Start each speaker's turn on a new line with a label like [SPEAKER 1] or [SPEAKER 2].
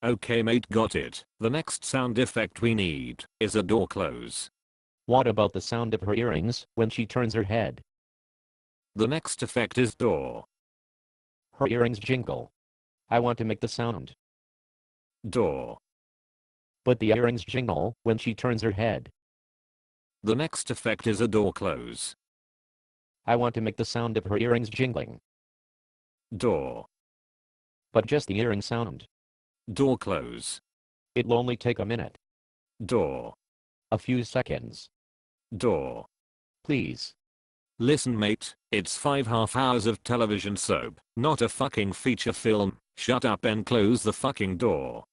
[SPEAKER 1] Okay mate, got it. The next sound effect we need is a door close.
[SPEAKER 2] What about the sound of her earrings when she turns her head?
[SPEAKER 1] The next effect is door.
[SPEAKER 2] Her earrings jingle. I want to make the sound.
[SPEAKER 1] Door.
[SPEAKER 2] But the earrings jingle when she turns her head.
[SPEAKER 1] The next effect is a door close.
[SPEAKER 2] I want to make the sound of her earrings jingling.
[SPEAKER 1] Door.
[SPEAKER 2] But just the earring sound.
[SPEAKER 1] Door close.
[SPEAKER 2] It'll only take a minute.
[SPEAKER 1] Door.
[SPEAKER 2] A few seconds.
[SPEAKER 1] Door.
[SPEAKER 2] Please.
[SPEAKER 1] Listen mate, it's 5.5 hours of television soap, not a fucking feature film. Shut up and close the fucking door.